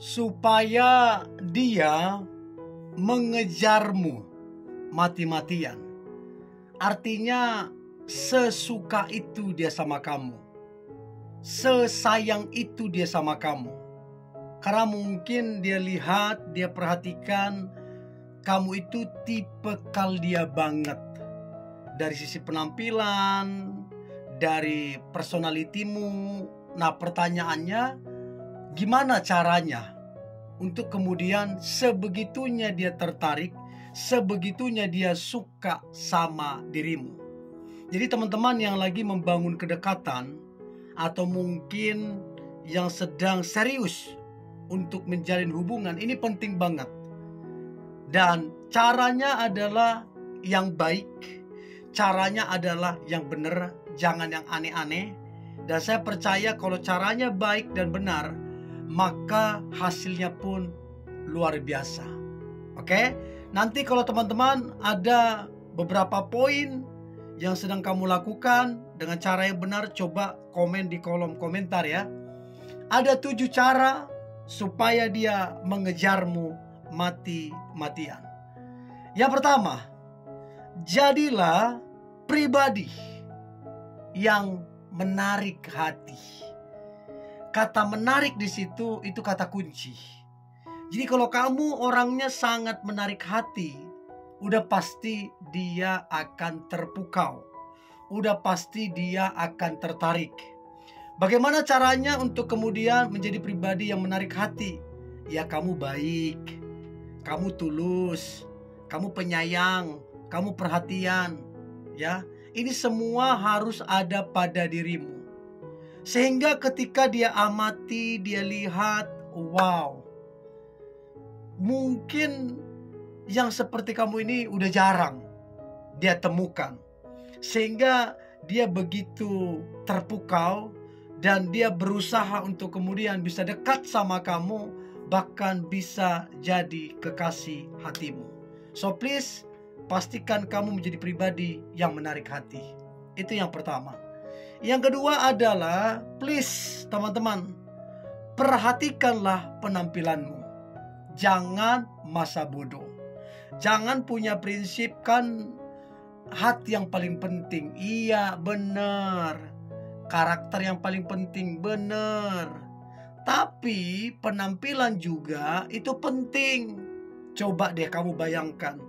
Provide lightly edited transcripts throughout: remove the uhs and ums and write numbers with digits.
supaya dia mengejarmu mati-matian. Artinya sesuka itu dia sama kamu, sesayang itu dia sama kamu. Karena mungkin dia lihat, dia perhatikan kamu itu tipikal dia banget. Dari sisi penampilan, dari personalitimu. Nah, pertanyaannya, gimana caranya untuk kemudian sebegitunya dia tertarik, sebegitunya dia suka sama dirimu. Jadi teman-teman yang lagi membangun kedekatan, atau mungkin yang sedang serius untuk menjalin hubungan, ini penting banget. Dan caranya adalah yang baik, caranya adalah yang benar, jangan yang aneh-aneh. Dan saya percaya kalau caranya baik dan benar, maka hasilnya pun luar biasa. Oke? Nanti kalau teman-teman ada beberapa poin yang sedang kamu lakukan dengan cara yang benar, coba komen di kolom komentar ya. Ada 7 cara supaya dia mengejarmu mati-matian. Yang pertama, jadilah pribadi yang menarik hati. Kata menarik di situ itu kata kunci. Jadi kalau kamu orangnya sangat menarik hati, udah pasti dia akan terpukau. Udah pasti dia akan tertarik. Bagaimana caranya untuk kemudian menjadi pribadi yang menarik hati? Ya, kamu baik, kamu tulus, kamu penyayang, kamu perhatian, ya. Ini semua harus ada pada dirimu. Sehingga ketika dia amati, dia lihat, wow, mungkin yang seperti kamu ini udah jarang dia temukan. Sehingga dia begitu terpukau dan dia berusaha untuk kemudian bisa dekat sama kamu, bahkan bisa jadi kekasih hatimu. So please, pastikan kamu menjadi pribadi yang menarik hati. Itu yang pertama. Yang kedua adalah, please teman-teman, perhatikanlah penampilanmu. Jangan masa bodoh. Jangan punya prinsip kan hati yang paling penting. Iya, benar. Karakter yang paling penting, benar. Tapi penampilan juga itu penting. Coba deh kamu bayangkan,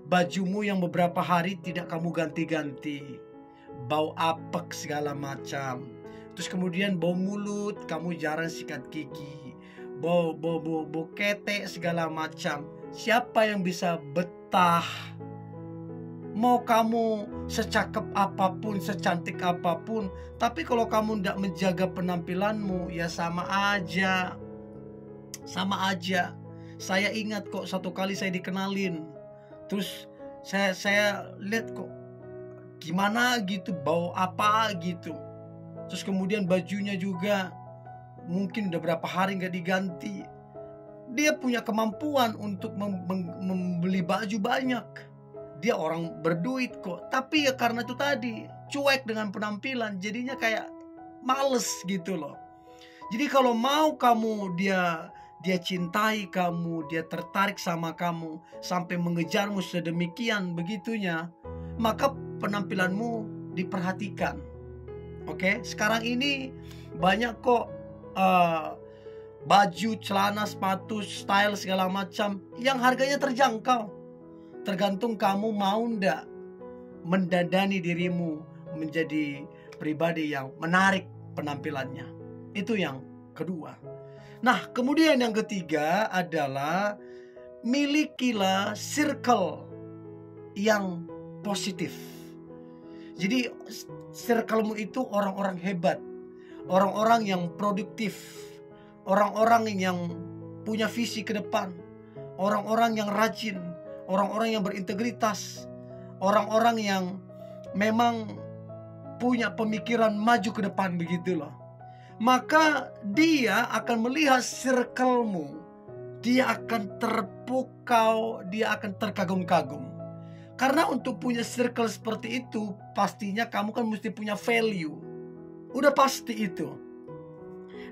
bajumu yang beberapa hari tidak kamu ganti-ganti, bau apek segala macam. Terus kemudian bau mulut, kamu jarang sikat gigi, bau ketek segala macam. Siapa yang bisa betah? Mau kamu secakep apapun, secantik apapun, tapi kalau kamu tidak menjaga penampilanmu, ya sama aja. Sama aja. Saya ingat kok satu kali saya dikenalin, terus saya lihat kok gimana gitu, bau apa gitu. Terus kemudian bajunya juga mungkin udah berapa hari nggak diganti. Dia punya kemampuan untuk membeli baju banyak. Dia orang berduit kok, tapi ya karena itu tadi cuek dengan penampilan, jadinya kayak males gitu loh. Jadi kalau mau kamu dia cintai kamu, dia tertarik sama kamu sampai mengejarmu sedemikian begitunya, maka penampilanmu diperhatikan. Oke, sekarang ini banyak kok baju, celana, sepatu, style segala macam yang harganya terjangkau. Tergantung kamu mau ndak mendandani dirimu menjadi pribadi yang menarik penampilannya. Itu yang kedua. Nah, kemudian yang ketiga adalah milikilah circle yang positif. Jadi circlemu itu orang-orang hebat, orang-orang yang produktif, orang-orang yang punya visi ke depan, orang-orang yang rajin, orang-orang yang berintegritas, orang-orang yang memang punya pemikiran maju ke depan begitu loh. Maka dia akan melihat circlemu, dia akan terpukau, dia akan terkagum-kagum. Karena untuk punya circle seperti itu, pastinya kamu kan mesti punya value. Udah pasti itu.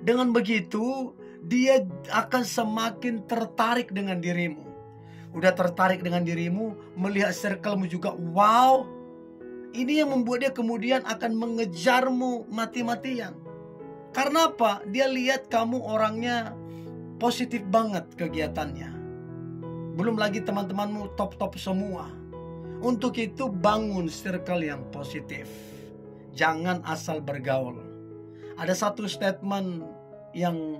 Dengan begitu, dia akan semakin tertarik dengan dirimu. Udah tertarik dengan dirimu, melihat circlemu juga, wow. Ini yang membuat dia kemudian akan mengejarmu mati-matian. Karena apa? Dia lihat kamu orangnya positif banget kegiatannya. Belum lagi teman-temanmu top-top semua. Untuk itu bangun circle yang positif. Jangan asal bergaul. Ada satu statement yang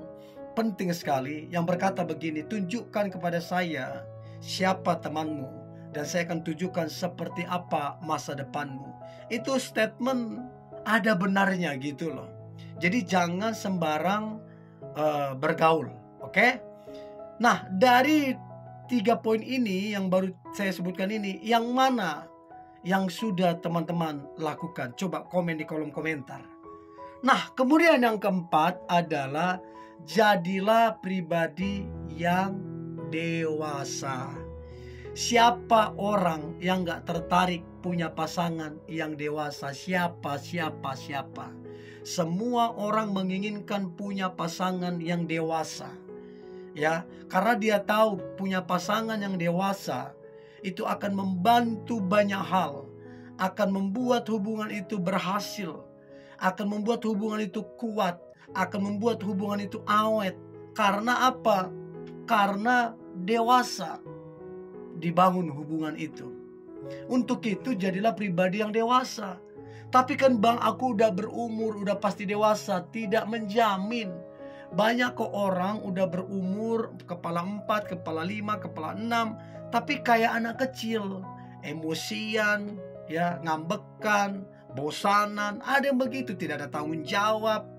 penting sekali yang berkata begini, tunjukkan kepada saya siapa temanmu dan saya akan tunjukkan seperti apa masa depanmu. Itu statement ada benarnya gitu loh. Jadi jangan sembarang bergaul, oke? Nah, dari 3 poin ini yang baru saya sebutkan ini, yang mana yang sudah teman-teman lakukan? Coba komen di kolom komentar. Nah, kemudian yang keempat adalah jadilah pribadi yang dewasa. Siapa orang yang gak tertarik punya pasangan yang dewasa? Siapa? Semua orang menginginkan punya pasangan yang dewasa. Ya, karena dia tahu punya pasangan yang dewasa itu akan membantu banyak hal, akan membuat hubungan itu berhasil, akan membuat hubungan itu kuat, akan membuat hubungan itu awet. Karena apa? Karena dewasa dibangun hubungan itu. Untuk itu jadilah pribadi yang dewasa. Tapi kan bang, aku udah berumur, udah pasti dewasa. Tidak menjamin. Banyak kok orang udah berumur, kepala 4, kepala 5, kepala 6, tapi kayak anak kecil, emosian, ya, ngambekan, bosanan, ada yang begitu, tidak ada tanggung jawab.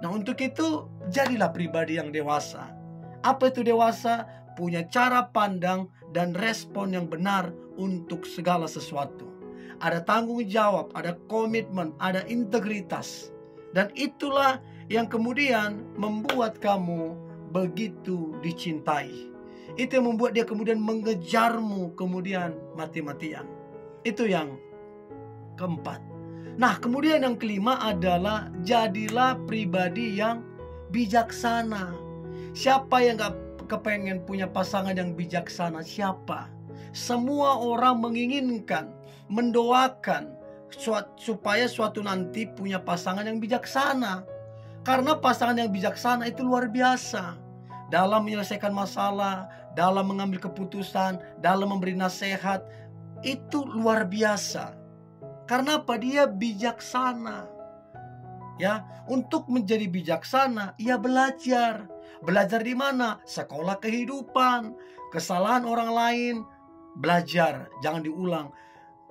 Nah, untuk itu jadilah pribadi yang dewasa. Apa itu dewasa? Punya cara pandang dan respon yang benar untuk segala sesuatu. Ada tanggung jawab, ada komitmen, ada integritas. Dan itulah yang kemudian membuat kamu begitu dicintai. Itu yang membuat dia kemudian mengejarmu kemudian mati-matian. Itu yang keempat. Nah, kemudian yang kelima adalah jadilah pribadi yang bijaksana. Siapa yang gak kepengen punya pasangan yang bijaksana? Siapa? Semua orang menginginkan, mendoakan supaya suatu nanti punya pasangan yang bijaksana. Karena pasangan yang bijaksana itu luar biasa dalam menyelesaikan masalah, dalam mengambil keputusan, dalam memberi nasihat. Itu luar biasa. Karena apa? Dia bijaksana. Ya, untuk menjadi bijaksana, ia belajar. Belajar di mana? Sekolah kehidupan. Kesalahan orang lain, belajar, jangan diulang.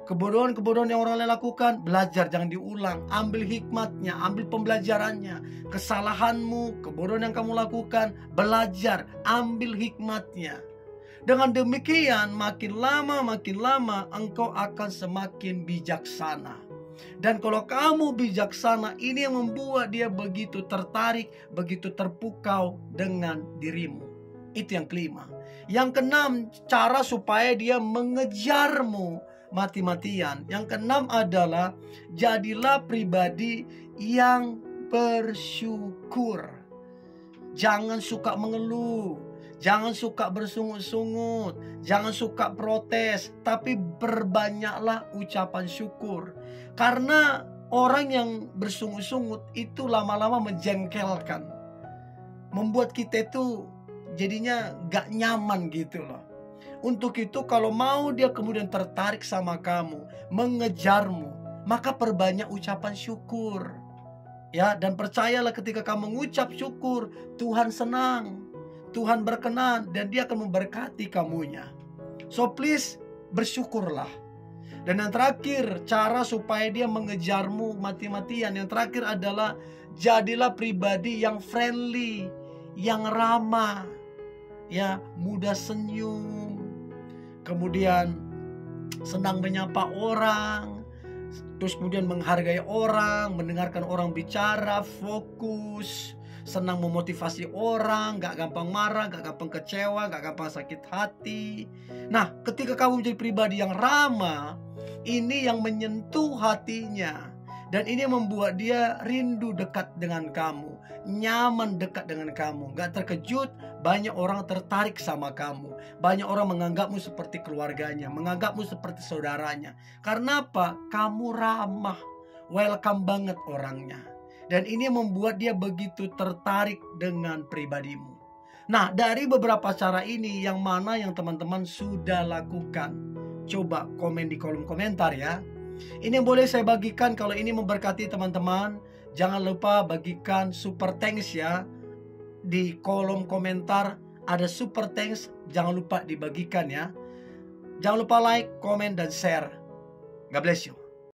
Kebodohan-kebodohan yang orang lain lakukan, belajar, jangan diulang. Ambil hikmatnya, ambil pembelajarannya. Kesalahanmu, kebodohan yang kamu lakukan, belajar, ambil hikmatnya. Dengan demikian, makin lama engkau akan semakin bijaksana. Dan kalau kamu bijaksana, ini yang membuat dia begitu tertarik, begitu terpukau dengan dirimu. Itu yang kelima. Yang keenam, cara supaya dia mengejarmu mati-matian. Yang keenam adalah jadilah pribadi yang bersyukur. Jangan suka mengeluh, jangan suka bersungut-sungut, jangan suka protes, tapi berbanyaklah ucapan syukur. Karena orang yang bersungut-sungut itu lama-lama menjengkelkan, membuat kita itu jadinya gak nyaman gitu loh. Untuk itu kalau mau dia kemudian tertarik sama kamu, mengejarmu, maka perbanyak ucapan syukur. Ya, dan percayalah ketika kamu mengucap syukur, Tuhan senang, Tuhan berkenan, dan dia akan memberkati kamunya. So please, bersyukurlah. Dan yang terakhir, cara supaya dia mengejarmu mati-matian, yang terakhir adalah jadilah pribadi yang friendly, yang ramah, ya, mudah senyum, kemudian senang menyapa orang, terus kemudian menghargai orang, mendengarkan orang bicara, fokus, senang memotivasi orang, gak gampang marah, gak gampang kecewa, gak gampang sakit hati. Nah, ketika kamu menjadi pribadi yang ramah, ini yang menyentuh hatinya. Dan ini membuat dia rindu dekat dengan kamu, nyaman dekat dengan kamu. Gak terkejut banyak orang tertarik sama kamu. Banyak orang menganggapmu seperti keluarganya, menganggapmu seperti saudaranya. Karena apa? Kamu ramah, welcome banget orangnya. Dan ini membuat dia begitu tertarik dengan pribadimu. Nah, dari beberapa cara ini, yang mana yang teman-teman sudah lakukan? Coba komen di kolom komentar ya. Ini yang boleh saya bagikan. Kalau ini memberkati teman-teman, jangan lupa bagikan super thanks ya. Di kolom komentar ada super thanks, jangan lupa dibagikan ya. Jangan lupa like, komen, dan share. God bless you.